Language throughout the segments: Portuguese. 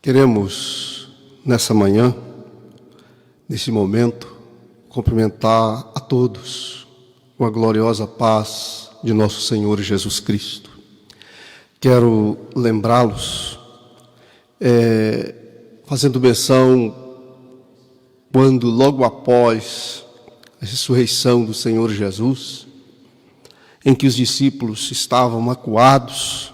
Queremos, nessa manhã, nesse momento, cumprimentar a todos com a gloriosa paz de nosso Senhor Jesus Cristo. Quero lembrá-los, fazendo menção, quando logo após a ressurreição do Senhor Jesus, em que os discípulos estavam acuados,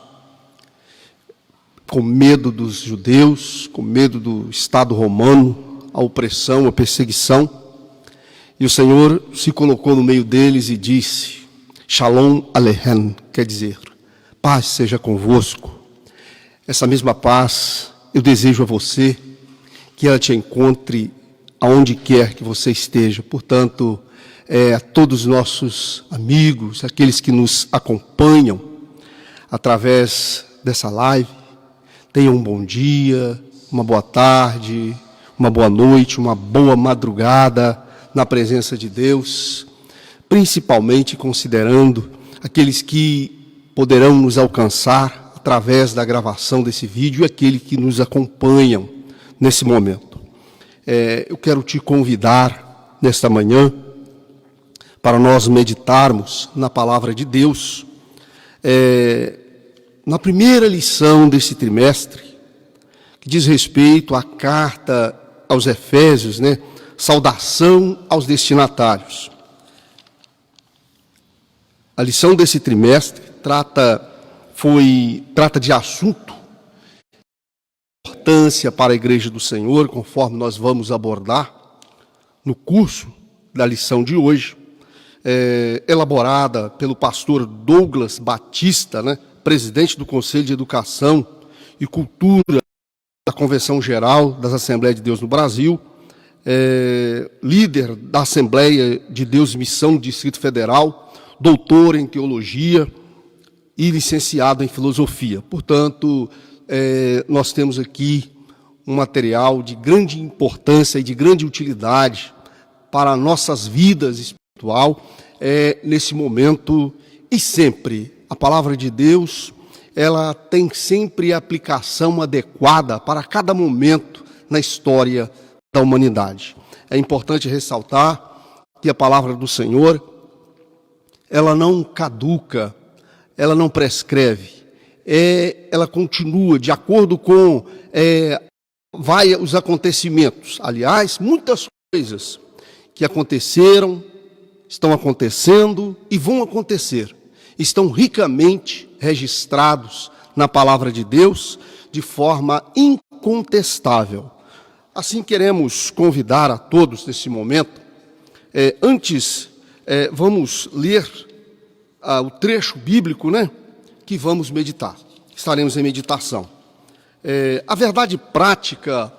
com medo dos judeus, com medo do Estado romano, a opressão, a perseguição. E o Senhor se colocou no meio deles e disse, Shalom Aleichem, quer dizer, paz seja convosco. Essa mesma paz eu desejo a você, que ela te encontre aonde quer que você esteja. Portanto, a todos os nossos amigos, aqueles que nos acompanham através dessa live, tenham um bom dia, uma boa tarde, uma boa noite, uma boa madrugada na presença de Deus, principalmente considerando aqueles que poderão nos alcançar através da gravação desse vídeo e aqueles que nos acompanham nesse momento. Eu quero te convidar nesta manhã para nós meditarmos na palavra de Deus. Na primeira lição desse trimestre, que diz respeito à carta aos Efésios, saudação aos destinatários. A lição desse trimestre trata de assunto de importância para a Igreja do Senhor, conforme nós vamos abordar no curso da lição de hoje, elaborada pelo pastor Douglas Batista, presidente do Conselho de Educação e Cultura da Convenção Geral das Assembleias de Deus no Brasil, líder da Assembleia de Deus Missão do Distrito Federal, doutor em Teologia e licenciado em Filosofia. Portanto, nós temos aqui um material de grande importância e de grande utilidade para nossas vidas espiritual nesse momento e sempre. A palavra de Deus, ela tem sempre aplicação adequada para cada momento na história da humanidade. É importante ressaltar que a palavra do Senhor, ela não caduca, ela não prescreve, ela continua de acordo com os acontecimentos. Aliás, muitas coisas que aconteceram, estão acontecendo e vão acontecer, estão ricamente registrados na palavra de Deus de forma incontestável. Assim queremos convidar a todos nesse momento. Antes, vamos ler o trecho bíblico, que vamos meditar. Estaremos em meditação. A verdade prática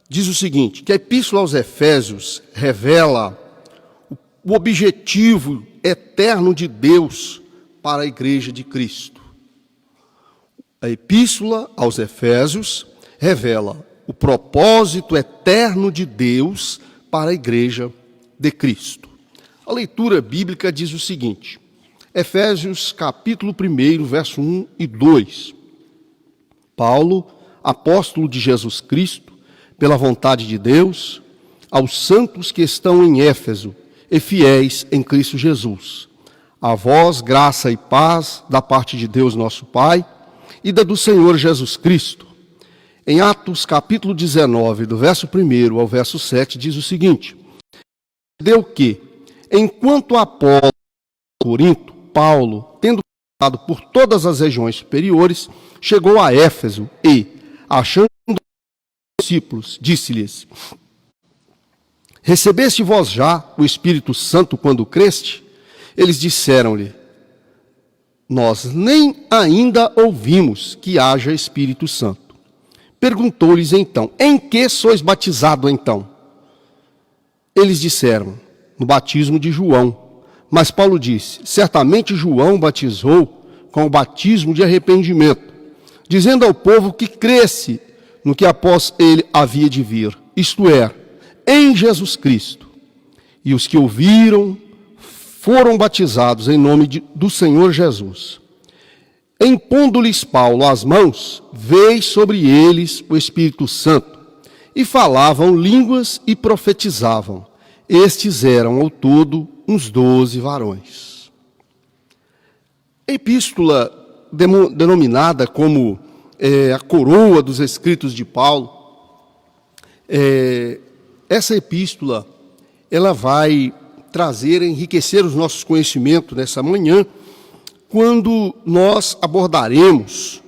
diz o seguinte, que a Epístola aos Efésios revela o objetivo eterno de Deus para a Igreja de Cristo. A Epístola aos Efésios revela o propósito eterno de Deus para a Igreja de Cristo. A leitura bíblica diz o seguinte, Efésios capítulo 1, verso 1 e 2. Paulo, apóstolo de Jesus Cristo, pela vontade de Deus, aos santos que estão em Éfeso, e fiéis em Cristo Jesus. A vós, graça e paz da parte de Deus nosso Pai e da do Senhor Jesus Cristo. Em Atos capítulo 19, do verso 1 ao verso 7, diz o seguinte, deu que, enquanto Apolo Corinto, Paulo, tendo passado por todas as regiões superiores, chegou a Éfeso e, achando os discípulos, disse-lhes, recebeste vós já o Espírito Santo quando creste? Eles disseram-lhe, nós nem ainda ouvimos que haja Espírito Santo. Perguntou-lhes então, em que sois batizado então? Eles disseram, no batismo de João. Mas Paulo disse, certamente João batizou com o batismo de arrependimento, dizendo ao povo que cresce no que após ele havia de vir, isto é, em Jesus Cristo. E os que ouviram foram batizados em nome do Senhor Jesus. Impondo-lhes Paulo as mãos, veio sobre eles o Espírito Santo, e falavam línguas e profetizavam. Estes eram, ao todo, uns 12 varões. A epístola denominada como a coroa dos escritos de Paulo, essa epístola, ela vai trazer, enriquecer os nossos conhecimentos nessa manhã, quando nós abordaremos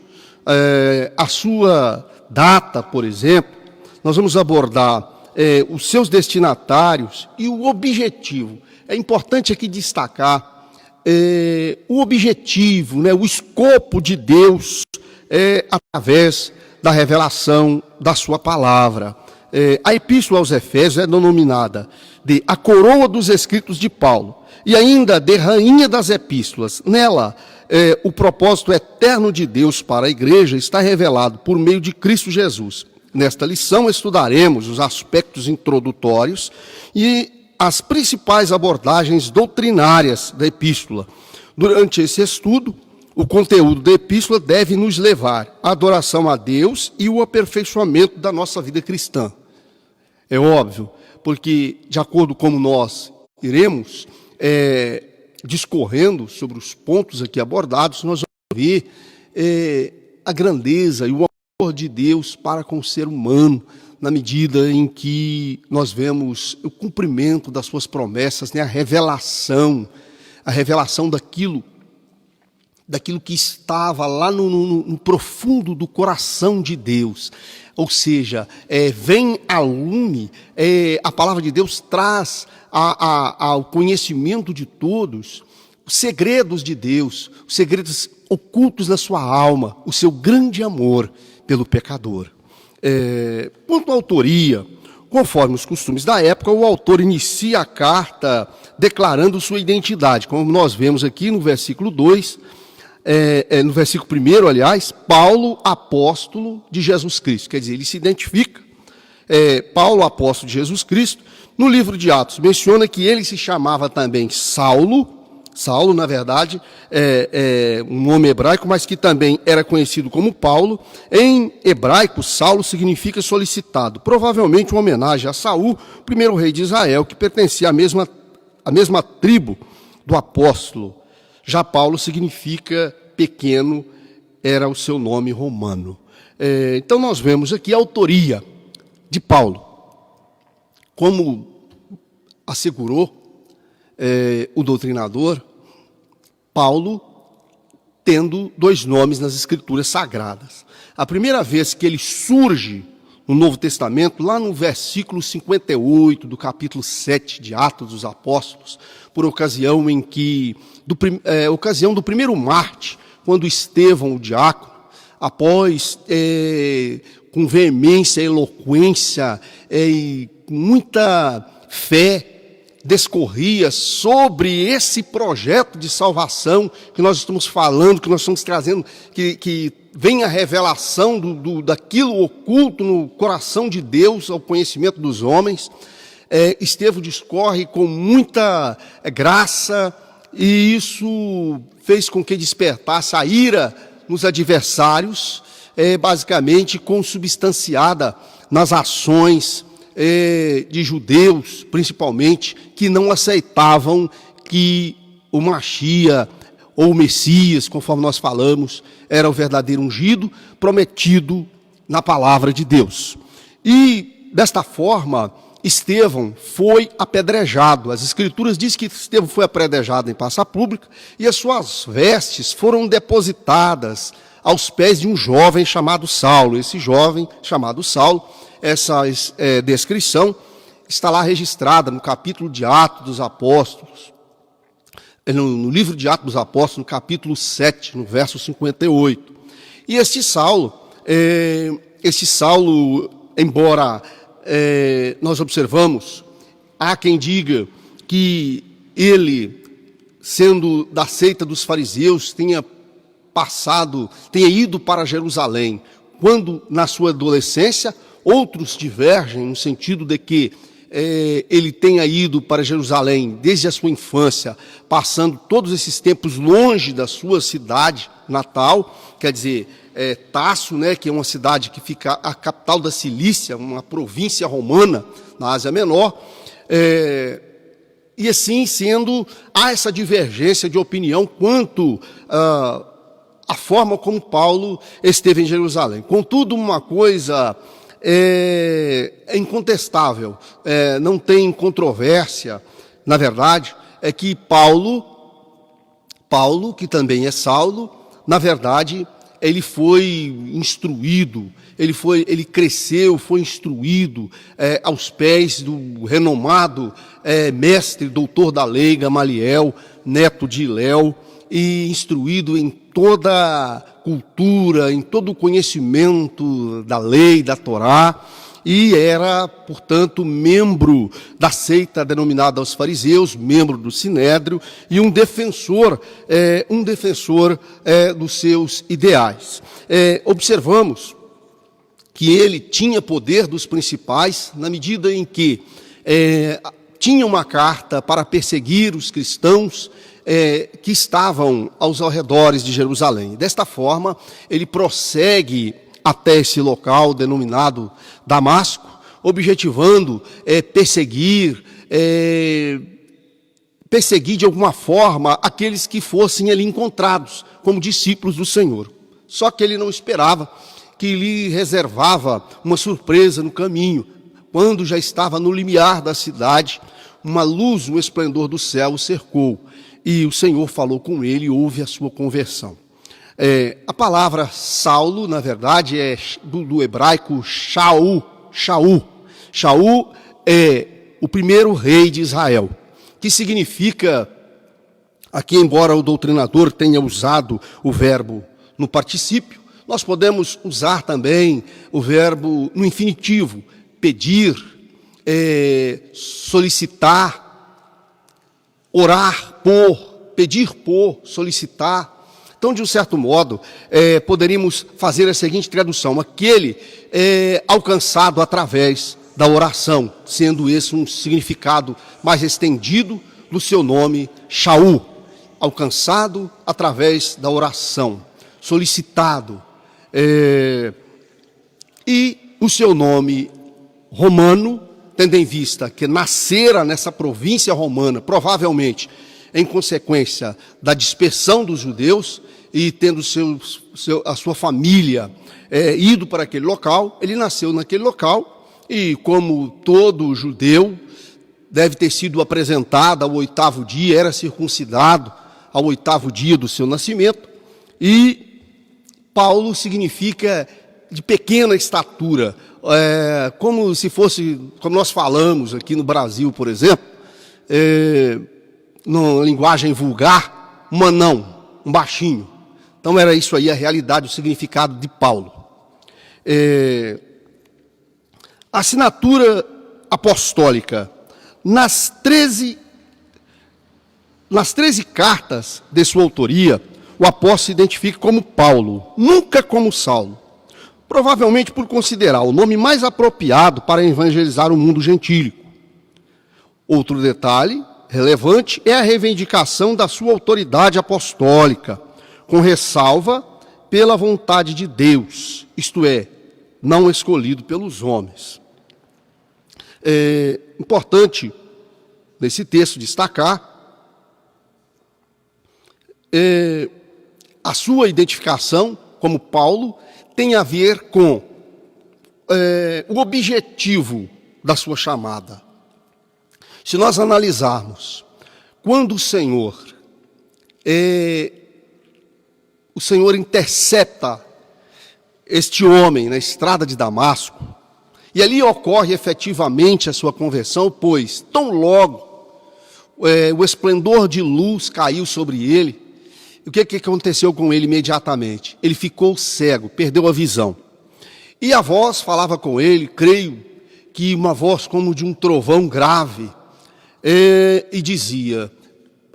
a sua data, por exemplo. Nós vamos abordar os seus destinatários e o objetivo. É importante aqui destacar o objetivo, né, o escopo de Deus através da revelação da sua palavra. A epístola aos Efésios é denominada de a coroa dos escritos de Paulo e ainda de rainha das epístolas. Nela, o propósito eterno de Deus para a igreja está revelado por meio de Cristo Jesus. Nesta lição estudaremos os aspectos introdutórios e as principais abordagens doutrinárias da epístola. Durante esse estudo, o conteúdo da epístola deve nos levar à adoração a Deus e o aperfeiçoamento da nossa vida cristã. É óbvio, porque de acordo com nós iremos discorrendo sobre os pontos aqui abordados, nós vamos ver a grandeza e o amor de Deus para com o ser humano, na medida em que nós vemos o cumprimento das suas promessas, né? A revelação daquilo que estava lá no profundo do coração de Deus. Ou seja, vem a lume, a palavra de Deus traz ao conhecimento de todos os segredos de Deus, os segredos ocultos na sua alma, o seu grande amor pelo pecador. Quanto à autoria, conforme os costumes da época, o autor inicia a carta declarando sua identidade, como nós vemos aqui no versículo 2, no versículo 1, aliás, Paulo, apóstolo de Jesus Cristo. Quer dizer, ele se identifica, Paulo, apóstolo de Jesus Cristo. No livro de Atos, menciona que ele se chamava também Saulo. Saulo, na verdade, é um nome hebraico, mas que também era conhecido como Paulo. Em hebraico, Saulo significa solicitado, provavelmente uma homenagem a Saul, primeiro rei de Israel, que pertencia à mesma tribo do apóstolo. Já Paulo significa pequeno, era o seu nome romano. Então nós vemos aqui a autoria de Paulo. Como assegurou o doutrinador, Paulo tendo 2 nomes nas Escrituras Sagradas. A primeira vez que ele surge no Novo Testamento, lá no versículo 58 do capítulo 7 de Atos dos Apóstolos, por ocasião do primeiro Marte, quando Estevão, o diácono, após, com veemência, eloquência e muita fé, discorria sobre esse projeto de salvação que nós estamos falando, que nós estamos trazendo, que vem a revelação daquilo oculto no coração de Deus ao conhecimento dos homens. Estevão discorre com muita graça, e isso fez com que despertasse a ira nos adversários, basicamente consubstanciada nas ações de judeus, principalmente, que não aceitavam que o Machia, ou o Messias, conforme nós falamos, era o verdadeiro ungido, prometido na palavra de Deus. E, desta forma, Estevão foi apedrejado. As Escrituras dizem que Estevão foi apedrejado em praça pública e as suas vestes foram depositadas aos pés de um jovem chamado Saulo. Esse jovem chamado Saulo, essa descrição está lá registrada no capítulo de Atos dos Apóstolos, no livro de Atos dos Apóstolos, no capítulo 7, no verso 58. E este Saulo, embora nós observamos, há quem diga que ele, sendo da seita dos fariseus, tenha ido para Jerusalém, quando na sua adolescência outros divergem no sentido de que ele tenha ido para Jerusalém desde a sua infância, passando todos esses tempos longe da sua cidade natal, quer dizer, Tarso, né, que é uma cidade que fica a capital da Cilícia, uma província romana na Ásia Menor, e assim sendo, há essa divergência de opinião quanto à forma como Paulo esteve em Jerusalém. Contudo, uma coisa é incontestável, não tem controvérsia, na verdade, é que Paulo, que também é Saulo, na verdade, ele foi instruído, ele cresceu, foi instruído aos pés do renomado mestre, doutor da lei, Gamaliel, neto de Hilel, e instruído em toda a cultura, em todo o conhecimento da lei, da Torá, e era, portanto, membro da seita denominada aos fariseus, membro do Sinédrio, e um defensor dos seus ideais. Observamos que ele tinha poder dos principais, na medida em que tinha uma carta para perseguir os cristãos que estavam aos arredores de Jerusalém. Desta forma, ele prossegue até esse local denominado Damasco, objetivando perseguir de alguma forma aqueles que fossem ali encontrados como discípulos do Senhor. Só que ele não esperava que lhe reservava uma surpresa no caminho. Quando já estava no limiar da cidade, uma luz, um esplendor do céu o cercou, e o Senhor falou com ele e houve a sua conversão. A palavra Saulo, na verdade, é do hebraico Shaul. Shaul é o primeiro rei de Israel, que significa, aqui embora o doutrinador tenha usado o verbo no particípio, nós podemos usar também o verbo no infinitivo, pedir, solicitar, orar por, pedir por, solicitar. Então, de um certo modo, poderíamos fazer a seguinte tradução: aquele alcançado através da oração, sendo esse um significado mais estendido do seu nome, Shaul, alcançado através da oração, solicitado. E o seu nome romano, tendo em vista que nascera nessa província romana, provavelmente em consequência da dispersão dos judeus, e tendo a sua família ido para aquele local, ele nasceu naquele local, e como todo judeu, deve ter sido apresentado ao 8º dia, era circuncidado ao 8º dia do seu nascimento, e Paulo significa de pequena estatura, como se fosse, como nós falamos aqui no Brasil, por exemplo, na linguagem vulgar, um anão, um baixinho. Então era isso aí a realidade, o significado de Paulo. A assinatura apostólica, nas 13 cartas de sua autoria, o apóstolo se identifica como Paulo, nunca como Saulo, provavelmente por considerar o nome mais apropriado para evangelizar o mundo gentílico. Outro detalhe relevante é a reivindicação da sua autoridade apostólica, com ressalva pela vontade de Deus, isto é, não escolhido pelos homens. É importante, nesse texto, destacar a sua identificação como Paulo tem a ver com o objetivo da sua chamada. Se nós analisarmos, quando o Senhor intercepta este homem na estrada de Damasco, e ali ocorre efetivamente a sua conversão, pois tão logo o esplendor de luz caiu sobre ele, o que aconteceu com ele imediatamente? Ele ficou cego, perdeu a visão. E a voz falava com ele, creio que uma voz como de um trovão grave, e dizia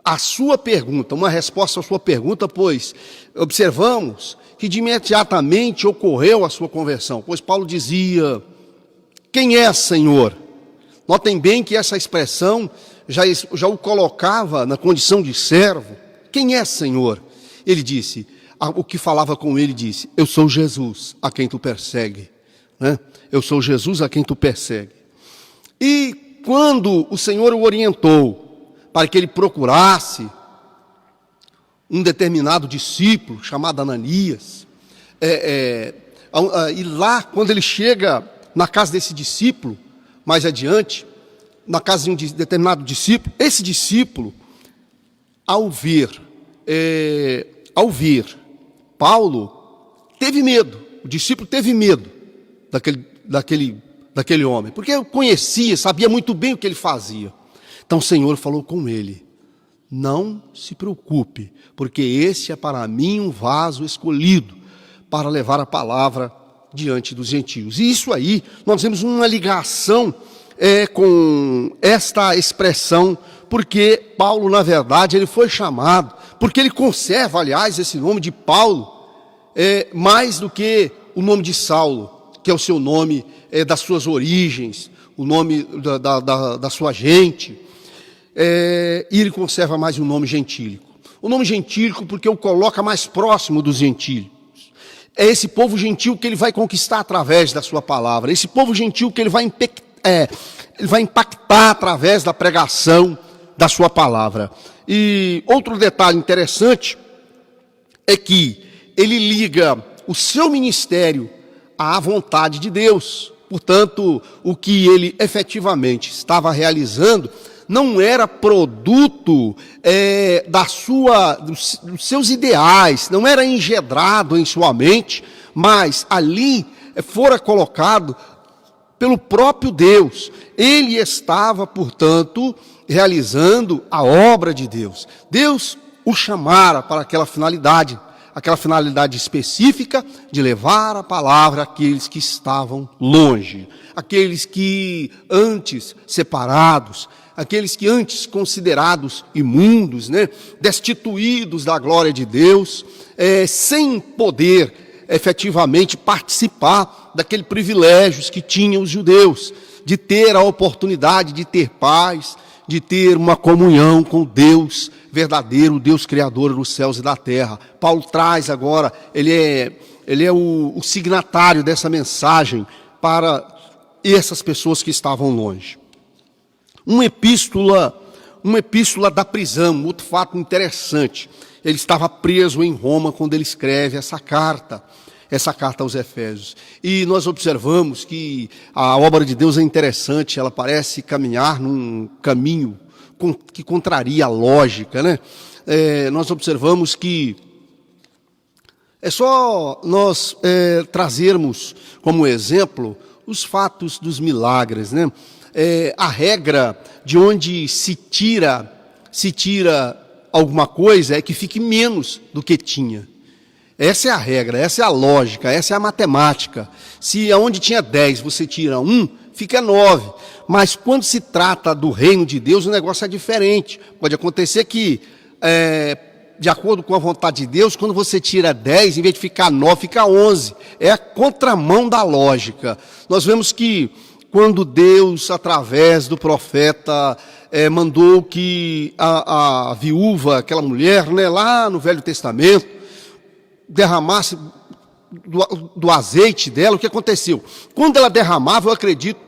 a sua pergunta, uma resposta à sua pergunta, pois observamos que de imediatamente ocorreu a sua conversão, pois Paulo dizia: quem é, Senhor? Notem bem que essa expressão já o colocava na condição de servo. Quem é, Senhor? Ele disse, o que falava com ele disse, eu sou Jesus, a quem tu persegue. Né? Eu sou Jesus a quem tu persegue. E quando o Senhor o orientou para que ele procurasse um determinado discípulo chamado Ananias, e lá, quando ele chega na casa desse discípulo, mais adiante, na casa de um determinado discípulo, esse discípulo, ao ver Paulo, teve medo, o discípulo teve medo daquele homem, porque eu conhecia, sabia muito bem o que ele fazia. Então o Senhor falou com ele, não se preocupe, porque esse é para mim um vaso escolhido para levar a palavra diante dos gentios. E isso aí, nós temos uma ligação com esta expressão, porque Paulo, na verdade, ele foi chamado, porque ele conserva, aliás, esse nome de Paulo, mais do que o nome de Saulo, que é o seu nome das suas origens, o nome da sua gente, e ele conserva mais o nome gentílico. O nome gentílico porque o coloca mais próximo dos gentílicos. É esse povo gentil que ele vai conquistar através da sua palavra, esse povo gentil que ele vai impactar através da pregação da sua palavra. E outro detalhe interessante é que ele liga o seu ministério à vontade de Deus. Portanto, o que ele efetivamente estava realizando não era produto dos seus ideais, não era engedrado em sua mente, mas ali fora colocado pelo próprio Deus. Ele estava, portanto, realizando a obra de Deus. Deus o chamara para aquela finalidade específica de levar a palavra àqueles que estavam longe, aqueles que antes separados, aqueles que antes considerados imundos, né, destituídos da glória de Deus, sem poder efetivamente participar daquele privilégios que tinham os judeus, de ter a oportunidade de ter paz, de ter uma comunhão com Deus verdadeiro, Deus criador dos céus e da terra. Paulo traz agora, ele é o signatário dessa mensagem para essas pessoas que estavam longe. Uma epístola da prisão, outro fato interessante. Ele estava preso em Roma quando ele escreve essa carta aos Efésios. E nós observamos que a obra de Deus é interessante, ela parece caminhar num caminho que contraria a lógica, né? Nós observamos que é só nós trazermos como exemplo os fatos dos milagres, né? A regra de onde se tira alguma coisa é que fique menos do que tinha. Essa é a regra, essa é a lógica, essa é a matemática. Se aonde tinha 10 você tira 1, fica 9. Mas quando se trata do reino de Deus, o negócio é diferente. Pode acontecer que, de acordo com a vontade de Deus, quando você tira 10, em vez de ficar 9, fica 11. É a contramão da lógica. Nós vemos que quando Deus, através do profeta, mandou que a viúva, aquela mulher, né, lá no Velho Testamento, derramasse do azeite dela, o que aconteceu? Quando ela derramava, eu acredito,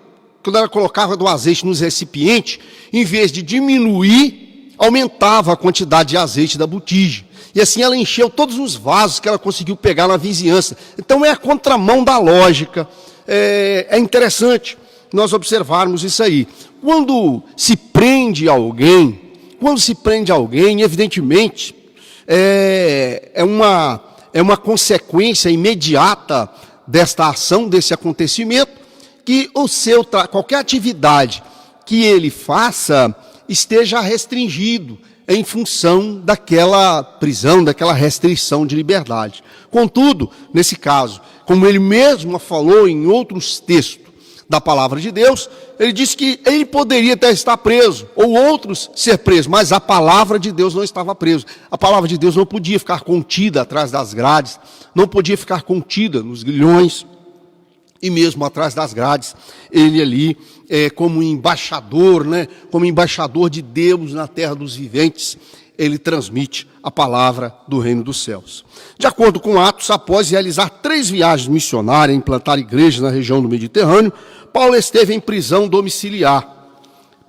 quando ela colocava do azeite nos recipientes, em vez de diminuir, aumentava a quantidade de azeite da botija. E assim ela encheu todos os vasos que ela conseguiu pegar na vizinhança. Então é a contramão da lógica. É interessante nós observarmos isso aí. Quando se prende alguém, evidentemente, é uma consequência imediata desta ação, desse acontecimento, que qualquer atividade que ele faça esteja restringido em função daquela prisão, daquela restrição de liberdade. Contudo, nesse caso, como ele mesmo falou em outros textos da palavra de Deus, ele disse que ele poderia até estar preso, ou outros ser presos, mas a palavra de Deus não estava presa. A palavra de Deus não podia ficar contida atrás das grades, não podia ficar contida nos grilhões. E mesmo atrás das grades, ele ali como embaixador, né, como embaixador de Deus na terra dos viventes, ele transmite a palavra do reino dos céus. De acordo com Atos, após realizar 3 viagens missionárias e implantar igrejas na região do Mediterrâneo, Paulo esteve em prisão domiciliar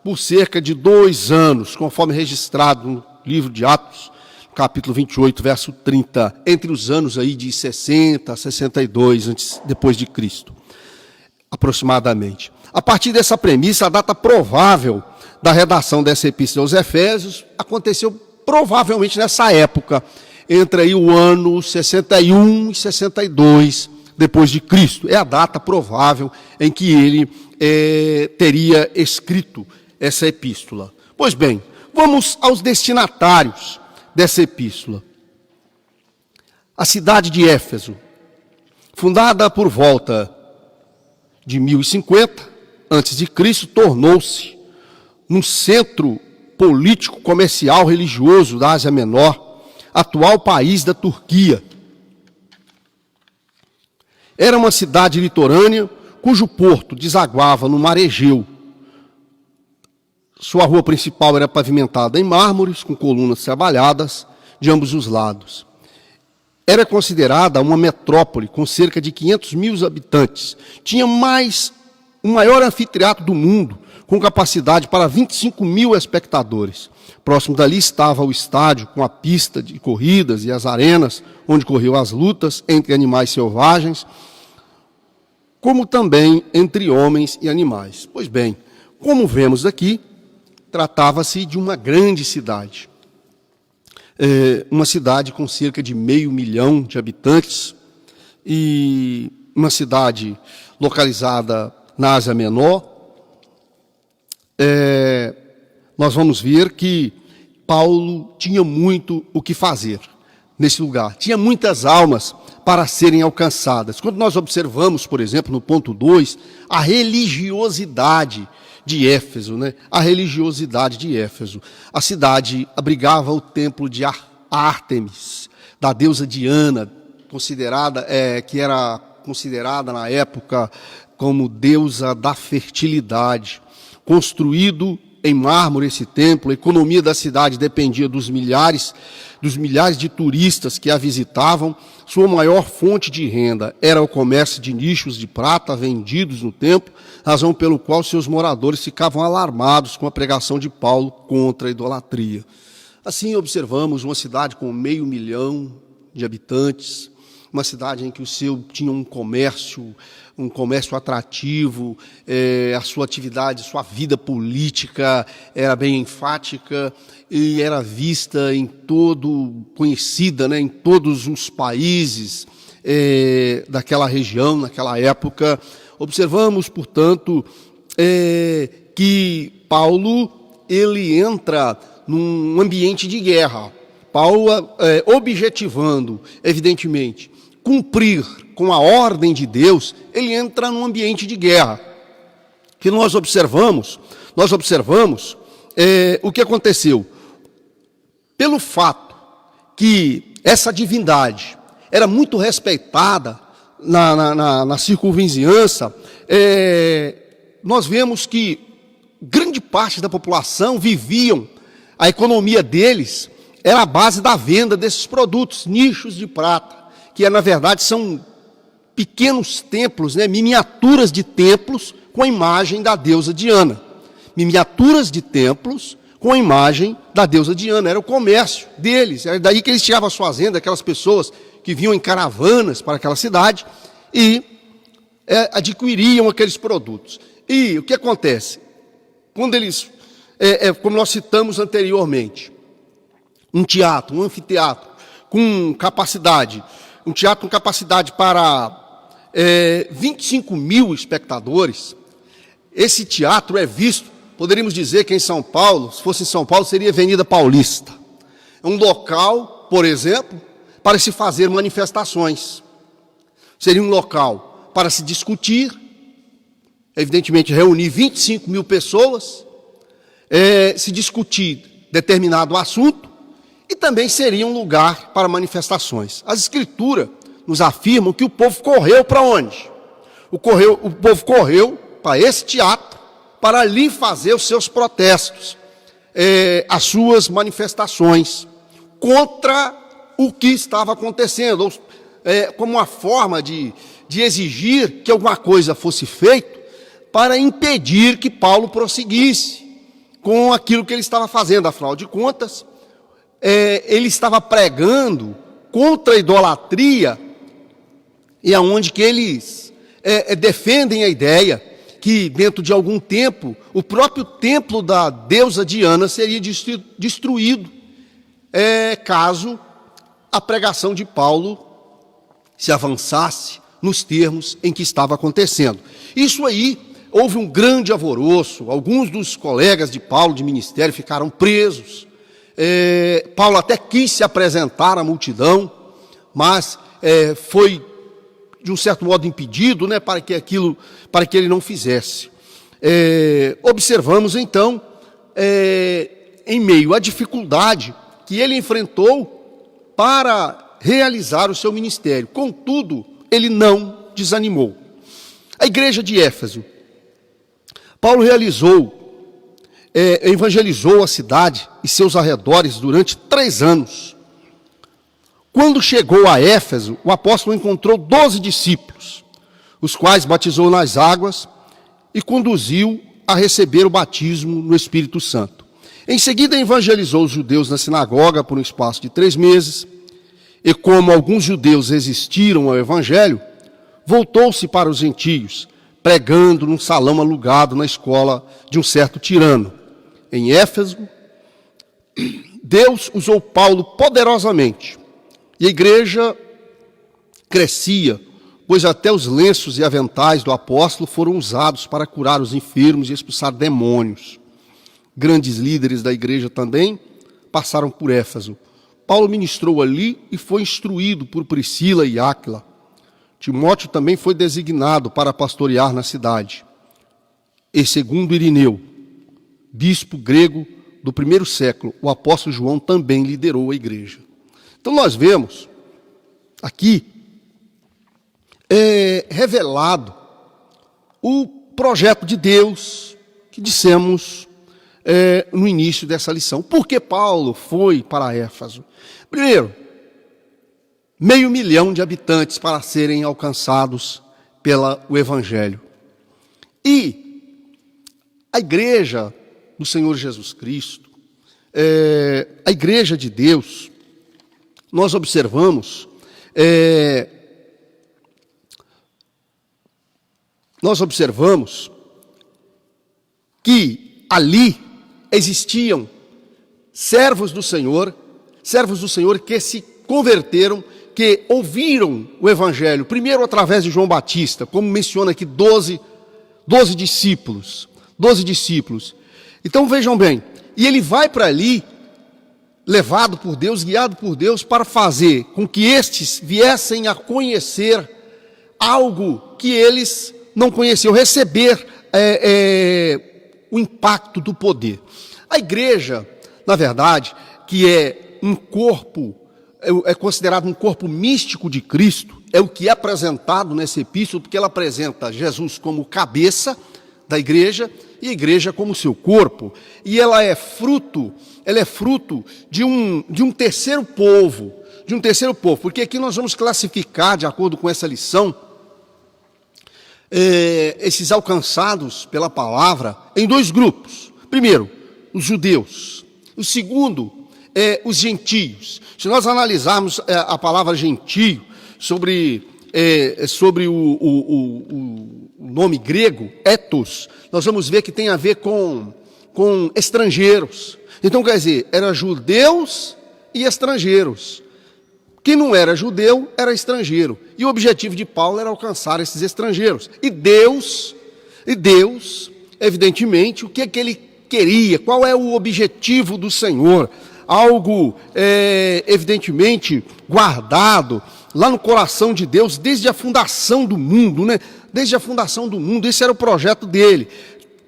por cerca de 2 anos, conforme registrado no livro de Atos, capítulo 28, verso 30, entre os anos aí de 60 a 62 depois de Cristo, aproximadamente. A partir dessa premissa, a data provável da redação dessa epístola aos Efésios aconteceu provavelmente nessa época, entre aí o ano 61 e 62 depois de Cristo. É a data provável em que ele teria escrito essa epístola. Pois bem, vamos aos destinatários dessa epístola. A cidade de Éfeso, fundada por volta de 1050 a.C., tornou-se num centro político, comercial, religioso da Ásia Menor, atual país da Turquia. Era uma cidade litorânea, cujo porto desaguava no mar Egeu. Sua rua principal era pavimentada em mármores, com colunas trabalhadas de ambos os lados. Era considerada uma metrópole com cerca de 500 mil habitantes. Tinha o maior anfiteatro do mundo, com capacidade para 25 mil espectadores. Próximo dali estava o estádio, com a pista de corridas e as arenas, onde corriam as lutas entre animais selvagens, como também entre homens e animais. Pois bem, como vemos aqui, tratava-se de uma grande cidade. Uma cidade com cerca de 500 mil de habitantes, e uma cidade localizada na Ásia Menor. Nós vamos ver que Paulo tinha muito o que fazer nesse lugar. Tinha muitas almas para serem alcançadas. Quando nós observamos, por exemplo, no ponto 2, a religiosidade de Éfeso, né? A religiosidade de Éfeso. A cidade abrigava o templo de Ártemis, da deusa Diana, que era considerada na época como deusa da fertilidade. Construído em mármore esse templo, a economia da cidade dependia dos milhares de turistas que a visitavam. Sua maior fonte de renda era o comércio de nichos de prata vendidos no templo, razão pelo qual seus moradores ficavam alarmados com a pregação de Paulo contra a idolatria. Assim observamos uma cidade com 500 mil de habitantes, uma cidade em que tinha um comércio atrativo, a sua atividade, sua vida política era bem enfática e era vista conhecida, né, em todos os países daquela região, naquela época. Observamos, portanto, que Paulo ele entra num ambiente de guerra. Paulo, objetivando, evidentemente, cumprir com a ordem de Deus, ele entra num ambiente de guerra. Que nós observamos o que aconteceu. Pelo fato que essa divindade era muito respeitada na circunvizinhança, nós vemos que grande parte da população a economia deles era a base da venda desses produtos, nichos de prata, que na verdade são pequenos templos, né, miniaturas de templos com a imagem da deusa Diana. Miniaturas de templos com a imagem da deusa Diana. Era o comércio deles, era daí que eles tiravam as suas rendas, aquelas pessoas que vinham em caravanas para aquela cidade e adquiriam aqueles produtos. E o que acontece? Quando eles, como nós citamos anteriormente, um anfiteatro com capacidade, um teatro com capacidade para 25 mil espectadores, esse teatro é visto, poderíamos dizer que em São Paulo, se fosse em São Paulo, seria Avenida Paulista. É um local, por exemplo, para se fazer manifestações. Seria um local para se discutir, evidentemente reunir 25 mil pessoas, se discutir determinado assunto, e também seria um lugar para manifestações. As Escrituras nos afirmam que o povo correu para onde? o povo correu para esse teatro para ali fazer os seus protestos, as suas manifestações contra o que estava acontecendo, como uma forma de exigir que alguma coisa fosse feita para impedir que Paulo prosseguisse com aquilo que ele estava fazendo. Afinal de contas, ele estava pregando contra a idolatria, e aonde que eles defendem a ideia que dentro de algum tempo o próprio templo da deusa Diana seria destruído, caso a pregação de Paulo se avançasse nos termos em que estava acontecendo. Isso aí, houve um grande alvoroço, alguns dos colegas de Paulo de ministério ficaram presos. Paulo até quis se apresentar à multidão, mas foi de um certo modo impedido, né, para que ele não fizesse. Observamos então, em meio à dificuldade que ele enfrentou para realizar o seu ministério, contudo, ele não desanimou. A igreja de Éfeso, Paulo evangelizou a cidade e seus arredores durante 3 anos. Quando chegou a Éfeso, o apóstolo encontrou 12 discípulos, os quais batizou nas águas e conduziu a receber o batismo no Espírito Santo. Em seguida, evangelizou os judeus na sinagoga por um espaço de 3 meses, e como alguns judeus resistiram ao evangelho, voltou-se para os gentios, pregando num salão alugado na escola de um certo tirano. Em Éfeso, Deus usou Paulo poderosamente, e a igreja crescia, pois até os lenços e aventais do apóstolo foram usados para curar os enfermos e expulsar demônios. Grandes líderes da igreja também passaram por Éfeso. Paulo ministrou ali e foi instruído por Priscila e Áquila. Timóteo também foi designado para pastorear na cidade. E segundo Irineu, bispo grego do 1º século, o apóstolo João também liderou a igreja. Então nós vemos aqui revelado o projeto de Deus que dissemos no início dessa lição. Por que Paulo foi para Éfeso? Primeiro, 500 mil de habitantes para serem alcançados pelo Evangelho. E a igreja do Senhor Jesus Cristo, a igreja de Deus, nós observamos que ali existiam servos do Senhor que se converteram, que ouviram o Evangelho, primeiro através de João Batista, como menciona aqui 12 discípulos. Então vejam bem, e ele vai para ali, levado por Deus, guiado por Deus, para fazer com que estes viessem a conhecer algo que eles não conheciam, receber o impacto do poder. A igreja, na verdade, que é um corpo, é considerado um corpo místico de Cristo, é o que é apresentado nessa epístola, porque ela apresenta Jesus como cabeça da igreja e a igreja como seu corpo, e ela é fruto de um terceiro povo, porque aqui nós vamos classificar, de acordo com essa lição, esses alcançados pela palavra em 2 grupos. Primeiro, os judeus. O segundo, os gentios. Se nós analisarmos a palavra gentio sobre o nome grego, ethos, nós vamos ver que tem a ver com estrangeiros. Então, quer dizer, eram judeus e estrangeiros. Quem não era judeu era estrangeiro. E o objetivo de Paulo era alcançar esses estrangeiros. E Deus, evidentemente, o que é que ele queria? Qual é o objetivo do Senhor? Algo, evidentemente, guardado lá no coração de Deus desde a fundação do mundo, né? Desde a fundação do mundo, esse era o projeto dele.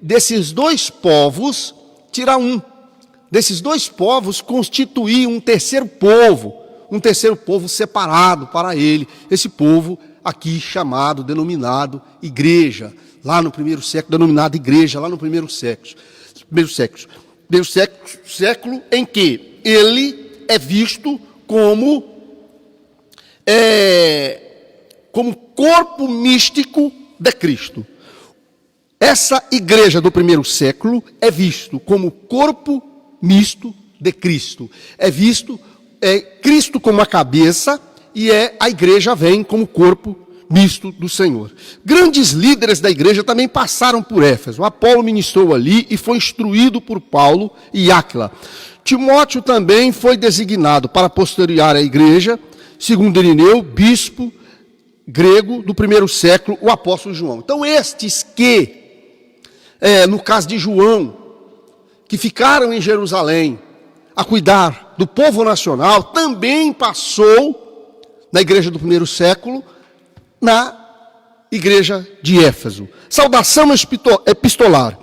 Desses 2 povos, tirar um. Desses 2 povos, constituir um terceiro povo separado para ele. Esse povo, aqui chamado, denominado igreja, lá no primeiro século, denominado igreja, lá no primeiro século em que ele é visto como corpo místico de Cristo. Essa igreja do primeiro século é visto como corpo misto de Cristo. É visto Cristo como a cabeça e a igreja vem como corpo misto do Senhor. Grandes líderes da igreja também passaram por Éfeso. Apolo ministrou ali e foi instruído por Paulo e Áquila. Timóteo também foi designado para pastorear a igreja, segundo Irineu, bispo grego do primeiro século, o apóstolo João. Então estes que, no caso de João, que ficaram em Jerusalém a cuidar do povo nacional, também passou na igreja do primeiro século, na igreja de Éfeso. Saudação epistolar.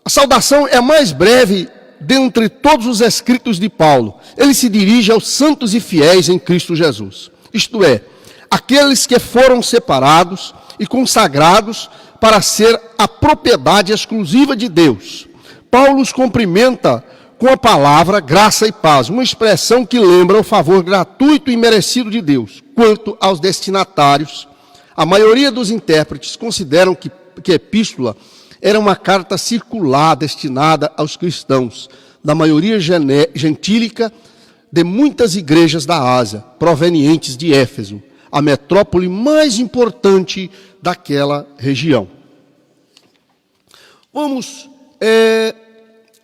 A saudação é a mais breve dentre todos os escritos de Paulo. Ele se dirige aos santos e fiéis em Cristo Jesus. Isto é, aqueles que foram separados e consagrados para ser a propriedade exclusiva de Deus. Paulo os cumprimenta com a palavra graça e paz, uma expressão que lembra o favor gratuito e merecido de Deus. Quanto aos destinatários, a maioria dos intérpretes consideram que a epístola era uma carta circular destinada aos cristãos, da maioria gentílica de muitas igrejas da Ásia, provenientes de Éfeso, a metrópole mais importante daquela região. Vamos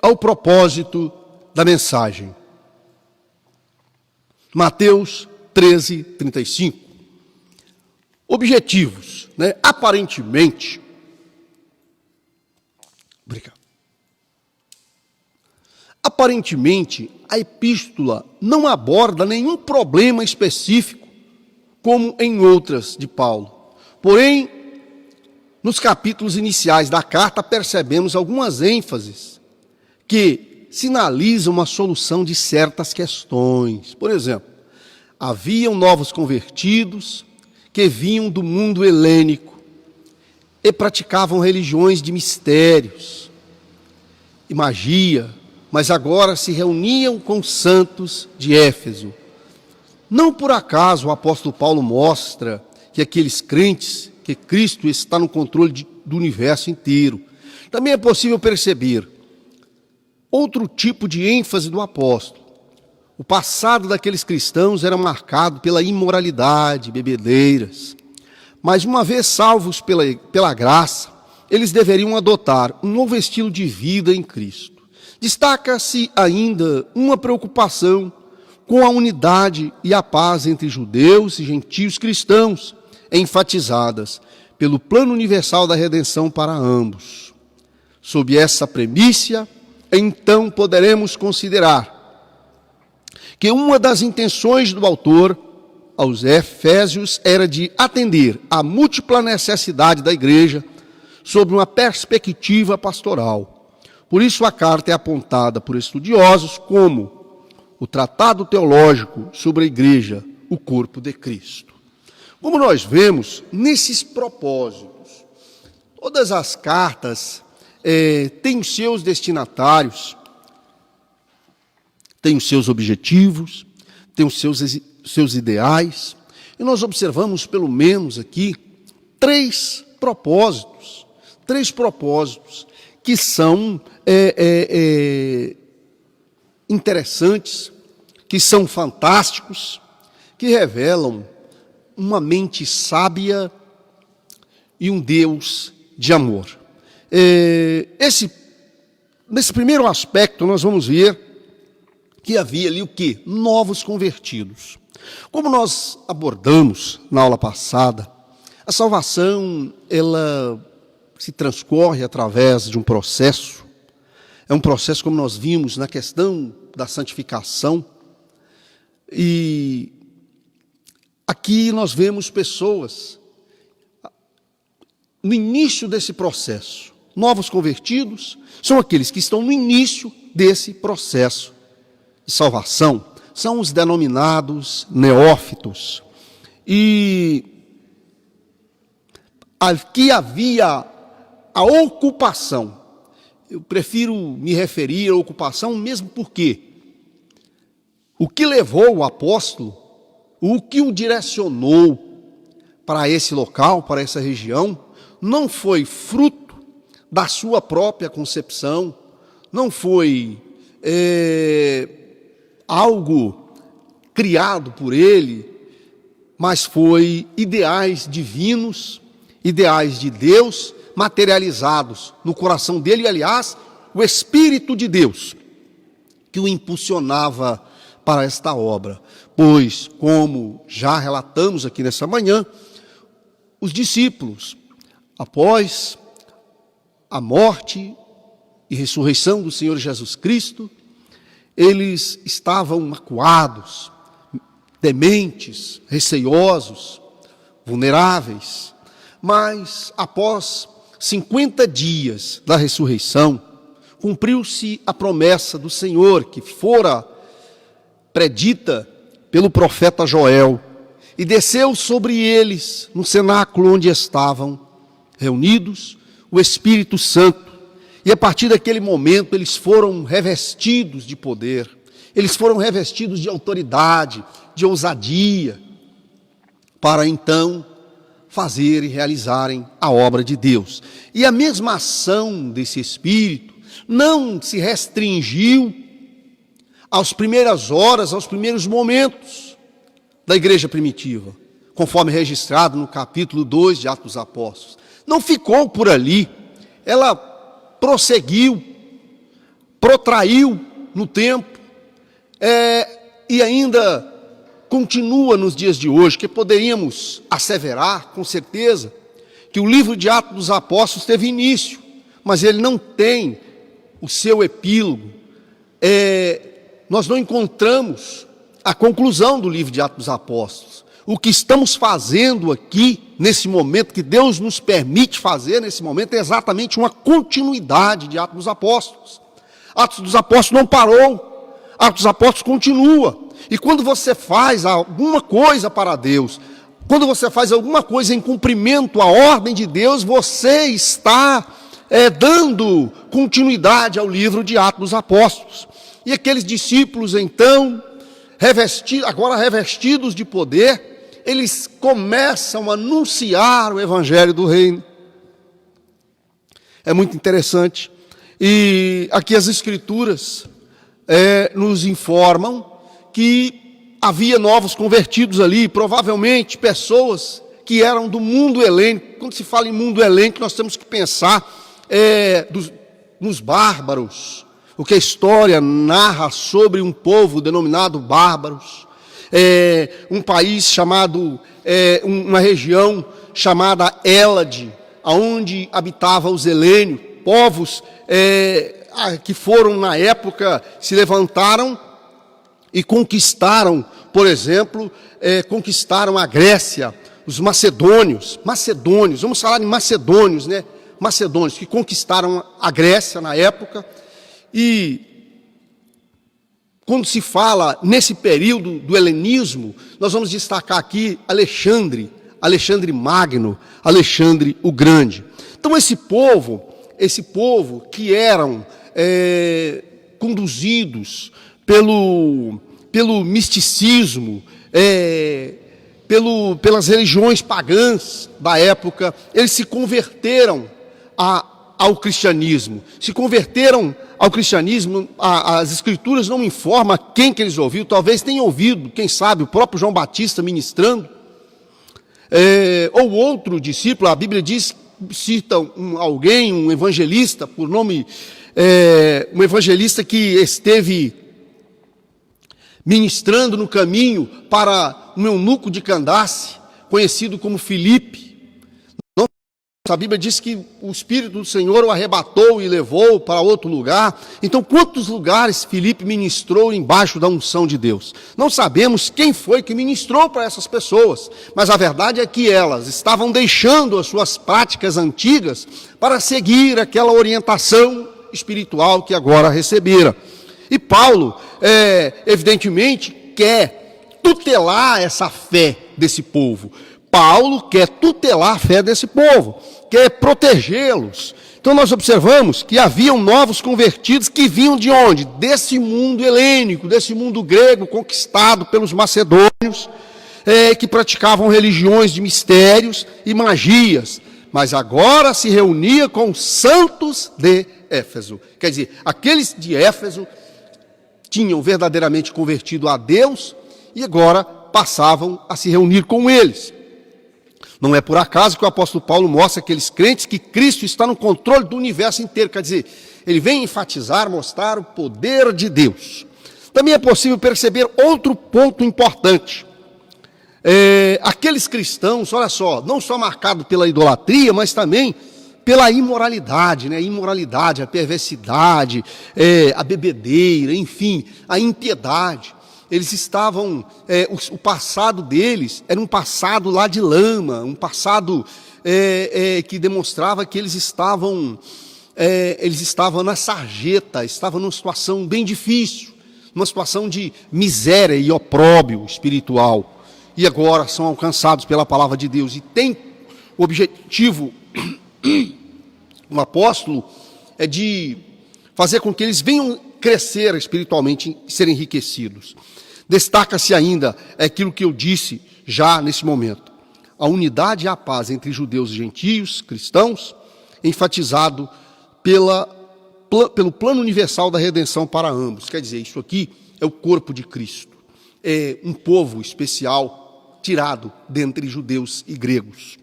ao propósito da mensagem. Mateus 13, 35. Objetivos, né? Aparentemente, a epístola não aborda nenhum problema específico, como em outras de Paulo. Porém, nos capítulos iniciais da carta, percebemos algumas ênfases que sinalizam uma solução de certas questões. Por exemplo, haviam novos convertidos que vinham do mundo helênico e praticavam religiões de mistérios e magia, mas agora se reuniam com os santos de Éfeso. Não por acaso o apóstolo Paulo mostra que aqueles crentes, que Cristo está no controle do universo inteiro. Também é possível perceber outro tipo de ênfase do apóstolo. O passado daqueles cristãos era marcado pela imoralidade, bebedeiras. Mas uma vez salvos pela graça, eles deveriam adotar um novo estilo de vida em Cristo. Destaca-se ainda uma preocupação com a unidade e a paz entre judeus e gentios cristãos, enfatizadas pelo plano universal da redenção para ambos. Sob essa premissa, então poderemos considerar que uma das intenções do autor aos Efésios era de atender à múltipla necessidade da igreja sob uma perspectiva pastoral. Por isso a carta é apontada por estudiosos como o tratado teológico sobre a igreja, o corpo de Cristo. Como nós vemos, nesses propósitos, todas as cartas têm os seus destinatários, têm os seus objetivos, têm os seus ideais, e nós observamos pelo menos aqui três propósitos que são interessantes, que são fantásticos, que revelam uma mente sábia e um Deus de amor. Nesse primeiro aspecto, nós vamos ver que havia ali o quê? Novos convertidos. Como nós abordamos na aula passada, a salvação, ela se transcorre através de um processo. É um processo, como nós vimos, na questão da santificação. E aqui nós vemos pessoas no início desse processo. Novos convertidos são aqueles que estão no início desse processo de salvação. São os denominados neófitos. E aqui havia a ocupação. Eu prefiro me referir à ocupação mesmo porque o que levou o apóstolo, o que o direcionou para esse local, para essa região, não foi fruto da sua própria concepção, não foi algo criado por ele, mas foi ideais divinos, ideais de Deus, materializados no coração dele, e aliás, o Espírito de Deus que o impulsionava para esta obra. Pois, como já relatamos aqui nessa manhã, os discípulos, após a morte e ressurreição do Senhor Jesus Cristo, eles estavam macuados, tementes, receiosos, vulneráveis, mas após 50 dias da ressurreição, cumpriu-se a promessa do Senhor que fora predita pelo profeta Joel, e desceu sobre eles, no cenáculo onde estavam reunidos, o Espírito Santo. E a partir daquele momento eles foram revestidos de poder, eles foram revestidos de autoridade, de ousadia, para então fazer e realizarem a obra de Deus. E a mesma ação desse Espírito não se restringiu às primeiras horas, aos primeiros momentos da igreja primitiva, conforme registrado no capítulo 2 de Atos dos Apóstolos. Não ficou por ali, ela prosseguiu, protraiu no tempo, e ainda continua nos dias de hoje, que poderíamos asseverar, com certeza, que o livro de Atos dos Apóstolos teve início, mas ele não tem o seu epílogo. Nós não encontramos a conclusão do livro de Atos dos Apóstolos. O que estamos fazendo aqui, nesse momento, que Deus nos permite fazer nesse momento, é exatamente uma continuidade de Atos dos Apóstolos. Atos dos Apóstolos não parou, Atos dos Apóstolos continua. E quando você faz alguma coisa para Deus, quando você faz alguma coisa em cumprimento à ordem de Deus, você está dando continuidade ao livro de Atos dos Apóstolos. E aqueles discípulos, então, agora revestidos de poder, eles começam a anunciar o Evangelho do Reino. É muito interessante. E aqui as Escrituras nos informam que havia novos convertidos ali, provavelmente pessoas que eram do mundo helênico. Quando se fala em mundo helênico, nós temos que pensar nos bárbaros, o que a história narra sobre um povo denominado bárbaros, um país chamado, uma região chamada Hélade, onde habitavam os helênios, povos que foram na época, se levantaram e conquistaram, por exemplo, conquistaram a Grécia, os macedônios, vamos falar de macedônios, né? Macedônios que conquistaram a Grécia na época. E quando se fala nesse período do helenismo, nós vamos destacar aqui Alexandre Magno, Alexandre o Grande. Então esse povo que eram conduzidos pelo misticismo, pelas religiões pagãs da época, eles se converteram ao cristianismo. Se converteram ao cristianismo, as Escrituras não informam quem que eles ouviram, talvez tenham ouvido, quem sabe, o próprio João Batista ministrando, ou outro discípulo. A Bíblia cita alguém, um evangelista, por nome, um evangelista que esteve ministrando no caminho para um eunuco de Candace, conhecido como Filipe. A Bíblia diz que o Espírito do Senhor o arrebatou e levou para outro lugar. Então, quantos lugares Filipe ministrou embaixo da unção de Deus? Não sabemos quem foi que ministrou para essas pessoas, mas a verdade é que elas estavam deixando as suas práticas antigas para seguir aquela orientação espiritual que agora receberam. E Paulo, evidentemente, quer tutelar essa fé desse povo. Paulo quer tutelar a fé desse povo, quer protegê-los. Então nós observamos que haviam novos convertidos que vinham de onde? Desse mundo helênico, desse mundo grego conquistado pelos macedônios, que praticavam religiões de mistérios e magias, mas agora se reunia com os santos de Éfeso. Quer dizer, aqueles de Éfeso tinham verdadeiramente convertido a Deus e agora passavam a se reunir com eles. Não é por acaso que o apóstolo Paulo mostra aqueles crentes que Cristo está no controle do universo inteiro. Quer dizer, ele vem enfatizar, mostrar o poder de Deus. Também é possível perceber outro ponto importante. Aqueles cristãos, olha só, não só marcados pela idolatria, mas também pela imoralidade, né? A imoralidade, a perversidade, a bebedeira, enfim, a impiedade. Eles estavam, o passado deles era um passado lá de lama, um passado que demonstrava que eles estavam na sarjeta, estavam numa situação bem difícil, numa situação de miséria e opróbrio espiritual. E agora são alcançados pela palavra de Deus. E tem o objetivo, o apóstolo, é de fazer com que eles venham crescer espiritualmente e serem enriquecidos. Destaca-se ainda aquilo que eu disse já nesse momento. A unidade e a paz entre judeus e gentios, cristãos, enfatizado pelo plano universal da redenção para ambos. Quer dizer, isso aqui é o corpo de Cristo. É um povo especial tirado dentre judeus e gregos.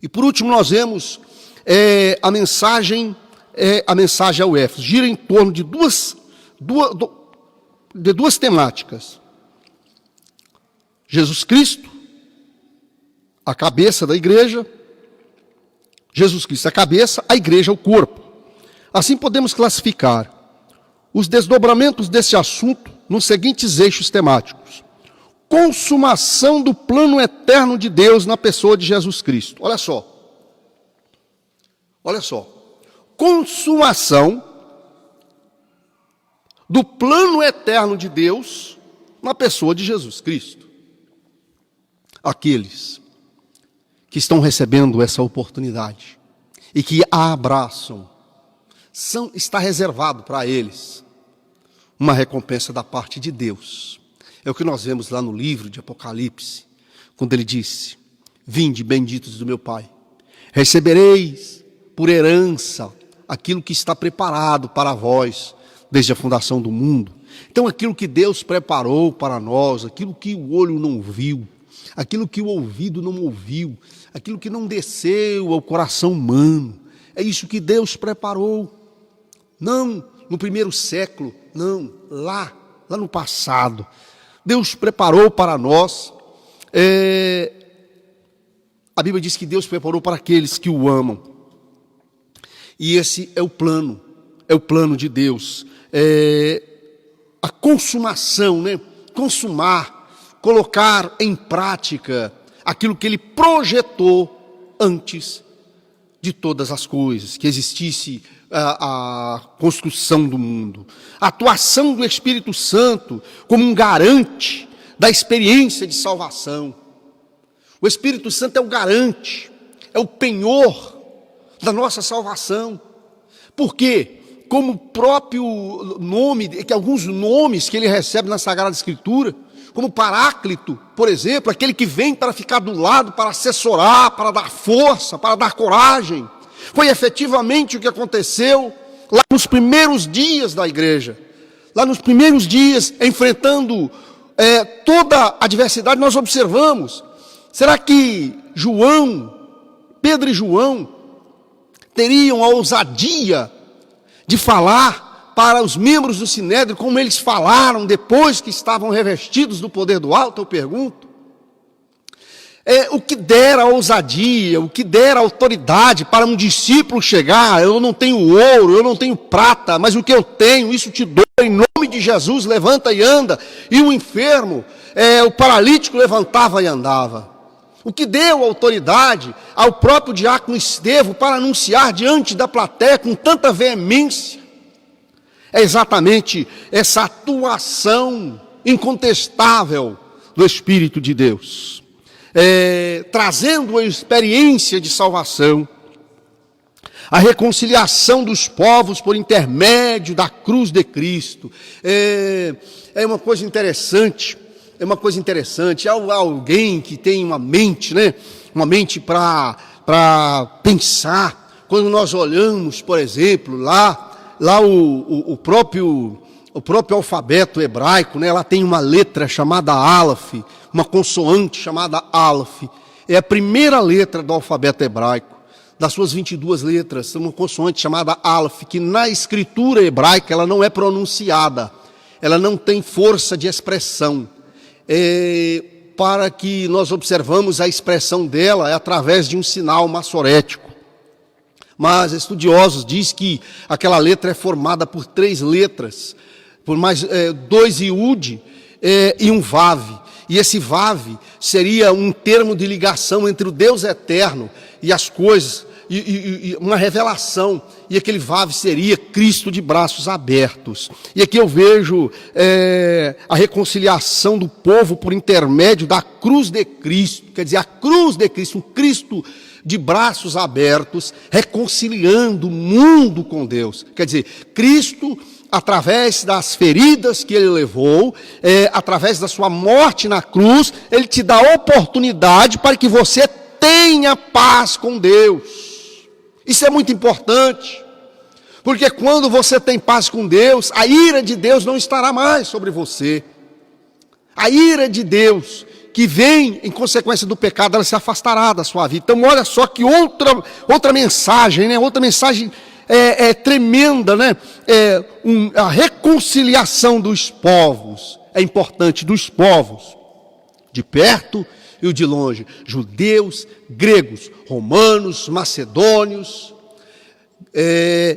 E por último nós vemos a mensagem ao Éfeso. Gira em torno de duas temáticas. Jesus Cristo, a cabeça da igreja. Jesus Cristo é a cabeça, a igreja é o corpo. Assim podemos classificar os desdobramentos desse assunto nos seguintes eixos temáticos. Consumação do plano eterno de Deus na pessoa de Jesus Cristo. Olha só. Consumação do plano eterno de Deus na pessoa de Jesus Cristo. Aqueles que estão recebendo essa oportunidade e que a abraçam, está reservado para eles uma recompensa da parte de Deus. É o que nós vemos lá no livro de Apocalipse, quando ele disse: vinde, benditos do meu Pai, recebereis por herança aquilo que está preparado para vós desde a fundação do mundo. Então aquilo que Deus preparou para nós, aquilo que o olho não viu, aquilo que o ouvido não ouviu, aquilo que não desceu ao coração humano, é isso que Deus preparou. Não no primeiro século, não, lá no passado. Deus preparou para nós, a Bíblia diz que Deus preparou para aqueles que o amam. E esse é o plano de Deus. A consumação, né? Consumar, colocar em prática aquilo que Ele projetou antes de todas as coisas, que existisse a construção do mundo. A atuação do Espírito Santo como um garante da experiência de salvação. O Espírito Santo é o garante, é o penhor da nossa salvação. Por quê? Como o próprio nome, que alguns nomes que ele recebe na Sagrada Escritura, como Paráclito, por exemplo, aquele que vem para ficar do lado, para assessorar, para dar força, para dar coragem. Foi efetivamente o que aconteceu lá nos primeiros dias da igreja. Lá nos primeiros dias, enfrentando toda a adversidade, nós observamos. Será que Pedro e João, teriam a ousadia de falar para os membros do Sinédrio como eles falaram depois que estavam revestidos do poder do alto? Eu pergunto. O que dera ousadia, o que dera autoridade para um discípulo chegar: eu não tenho ouro, eu não tenho prata, mas o que eu tenho, isso te dou, em nome de Jesus, levanta e anda. E o enfermo, o paralítico levantava e andava. O que deu autoridade ao próprio diácono Estevão para anunciar diante da plateia com tanta veemência é exatamente essa atuação incontestável do Espírito de Deus. trazendo a experiência de salvação, a reconciliação dos povos por intermédio da cruz de Cristo. É uma coisa interessante, Há alguém que tem uma mente, né? Uma mente para pensar. Quando nós olhamos, por exemplo, lá o próprio alfabeto hebraico, né? Ela tem uma letra chamada Aleph, uma consoante chamada Aleph. É a primeira letra do alfabeto hebraico. Das suas 22 letras, uma consoante chamada Aleph, que na escritura hebraica ela não é pronunciada, ela não tem força de expressão. Para que nós observamos a expressão dela é através de um sinal maçorético. Mas estudiosos dizem que aquela letra é formada por 3 letras, por mais 2 iud e um vav. E esse vav seria um termo de ligação entre o Deus eterno e as coisas, e uma revelação, e aquele vav seria Cristo de braços abertos. E aqui eu vejo a reconciliação do povo por intermédio da cruz de Cristo, quer dizer, a cruz de Cristo, um Cristo de braços abertos, reconciliando o mundo com Deus. Quer dizer, Cristo, através das feridas que ele levou, através da sua morte na cruz, ele te dá oportunidade para que você tenha paz com Deus. Isso é muito importante, porque quando você tem paz com Deus, a ira de Deus não estará mais sobre você. A ira de Deus, que vem em consequência do pecado, ela se afastará da sua vida. Então olha só que outra mensagem, né? Outra mensagem tremenda, né? A reconciliação dos povos, é importante, dos povos, de perto e o de longe, judeus, gregos, romanos, macedônios,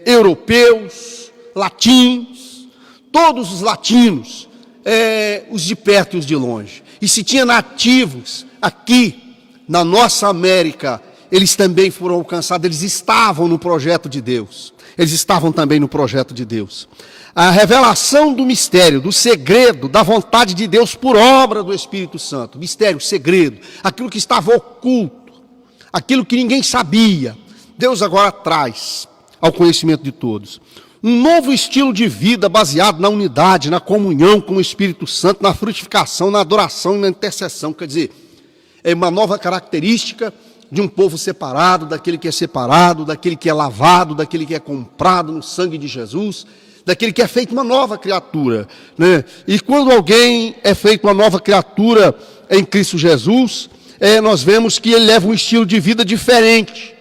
europeus, latinos, todos os latinos, os de perto e os de longe. E se tinha nativos aqui na nossa América, eles também foram alcançados, eles estavam no projeto de Deus. Eles estavam também no projeto de Deus. A revelação do mistério, do segredo, da vontade de Deus por obra do Espírito Santo. Mistério, segredo, aquilo que estava oculto, aquilo que ninguém sabia. Deus agora traz ao conhecimento de todos. Um novo estilo de vida baseado na unidade, na comunhão com o Espírito Santo, na frutificação, na adoração e na intercessão. Quer dizer, é uma nova característica de um povo separado, daquele que é lavado, daquele que é comprado no sangue de Jesus, daquele que é feito uma nova criatura, né? E quando alguém é feito uma nova criatura em Cristo Jesus, nós vemos que ele leva um estilo de vida diferente,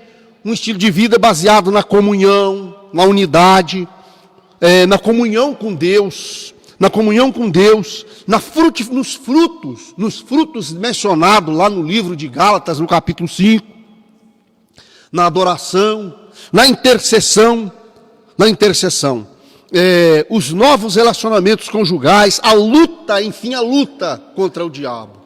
um estilo de vida baseado na comunhão, na unidade, na comunhão com Deus, nos frutos mencionados lá no livro de Gálatas, no capítulo 5, na adoração, na intercessão, os novos relacionamentos conjugais, a luta contra o diabo.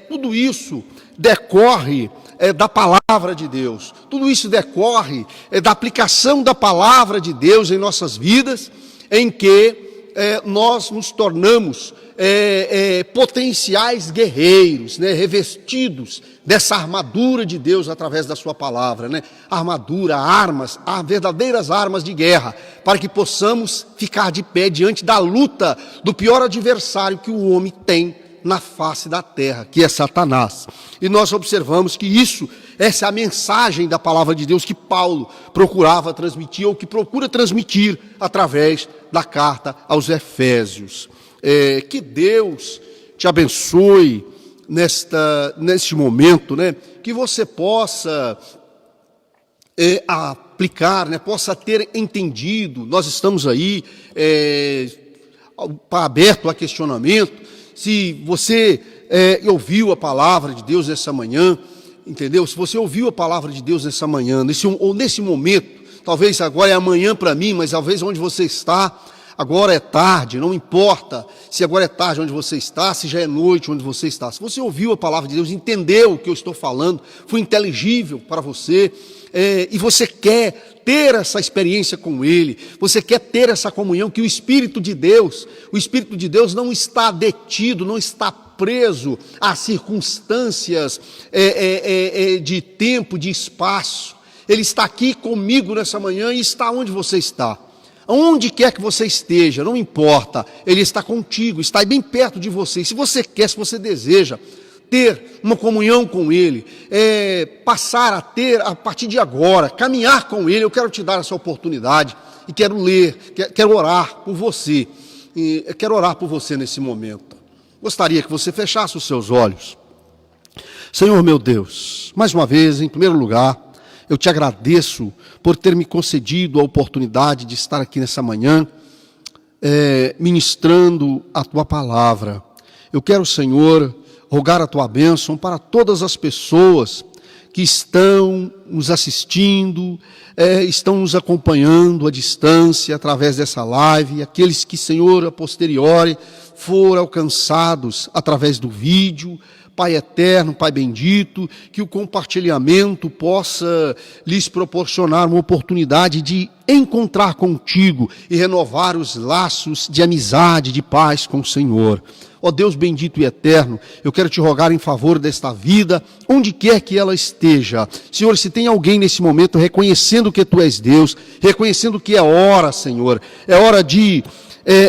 Tudo isso decorre da palavra de Deus, tudo isso decorre da aplicação da palavra de Deus em nossas vidas, em que nós nos tornamos potenciais guerreiros, né, revestidos dessa armadura de Deus através da sua palavra, né? Armadura, armas, verdadeiras armas de guerra, para que possamos ficar de pé diante da luta do pior adversário que o homem tem na face da terra, que é Satanás. E nós observamos que essa é a mensagem da palavra de Deus que Paulo procurava transmitir, ou que procura transmitir através da carta aos Efésios. Que Deus te abençoe neste momento, né? Que você possa aplicar, né? Possa ter entendido. Nós estamos aí aberto a questionamento. Se você ouviu a palavra de Deus nessa manhã, entendeu? Se você ouviu a palavra de Deus nessa manhã, nesse momento, talvez agora é amanhã para mim, mas talvez onde você está, agora é tarde, não importa se agora é tarde onde você está, se já é noite onde você está. Se você ouviu a palavra de Deus, entendeu o que eu estou falando, foi inteligível para você, e você quer ter essa experiência com Ele, você quer ter essa comunhão, que o Espírito de Deus não está detido, não está preso a circunstâncias de tempo, de espaço. Ele está aqui comigo nessa manhã e está onde você está. Onde quer que você esteja, não importa, Ele está contigo, está bem perto de você. E se você quer, se você deseja ter uma comunhão com Ele, passar a ter, a partir de agora, caminhar com Ele, eu quero te dar essa oportunidade e quero quero orar por você. Quero orar por você nesse momento. Gostaria que você fechasse os seus olhos. Senhor meu Deus, mais uma vez, em primeiro lugar, eu te agradeço por ter me concedido a oportunidade de estar aqui nessa manhã, ministrando a Tua palavra. Eu quero, Senhor, rogar a Tua bênção para todas as pessoas que estão nos assistindo, estão nos acompanhando à distância, através dessa live, aqueles que, Senhor, a posteriori, foram alcançados através do vídeo. Pai eterno, Pai bendito, que o compartilhamento possa lhes proporcionar uma oportunidade de encontrar contigo e renovar os laços de amizade, de paz com o Senhor. Ó Deus bendito e eterno, eu quero te rogar em favor desta vida, onde quer que ela esteja. Senhor, se tem alguém nesse momento reconhecendo que Tu és Deus, reconhecendo que é hora, Senhor, é hora de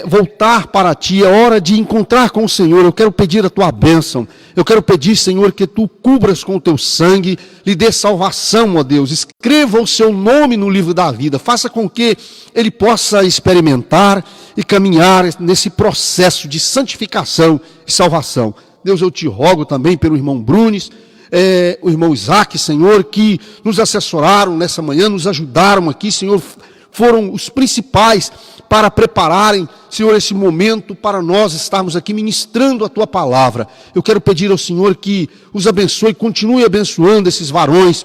voltar para Ti, é hora de encontrar com o Senhor. Eu quero pedir a Tua bênção, eu quero pedir, Senhor, que Tu cubras com o Teu sangue, lhe dê salvação, ó Deus, escreva o seu nome no livro da vida, faça com que ele possa experimentar e caminhar nesse processo de santificação e salvação. Deus, eu te rogo também pelo irmão Brunes, o irmão Isaac, Senhor, que nos assessoraram nessa manhã, nos ajudaram aqui, Senhor, foram os principais para prepararem, Senhor, esse momento para nós estarmos aqui ministrando a Tua palavra. Eu quero pedir ao Senhor que os abençoe, continue abençoando esses varões,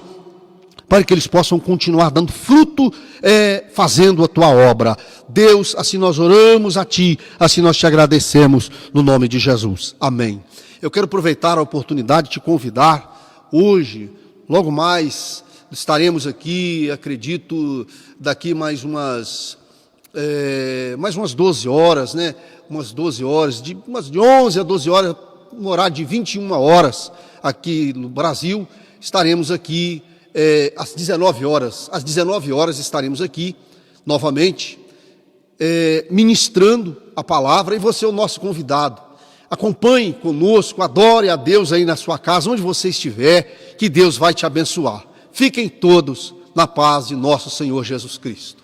para que eles possam continuar dando fruto, fazendo a Tua obra. Deus, assim nós oramos a Ti, assim nós te agradecemos, no nome de Jesus. Amém. Eu quero aproveitar a oportunidade de te convidar, hoje, logo mais, estaremos aqui, acredito, daqui mais umas 12 horas, né? Umas 12 horas, de 11 a 12 horas, um horário de 21 horas aqui no Brasil. Estaremos aqui às 19 horas. Às 19 horas estaremos aqui novamente, ministrando a palavra, e você é o nosso convidado. Acompanhe conosco, adore a Deus aí na sua casa, onde você estiver, que Deus vai te abençoar. Fiquem todos na paz de nosso Senhor Jesus Cristo.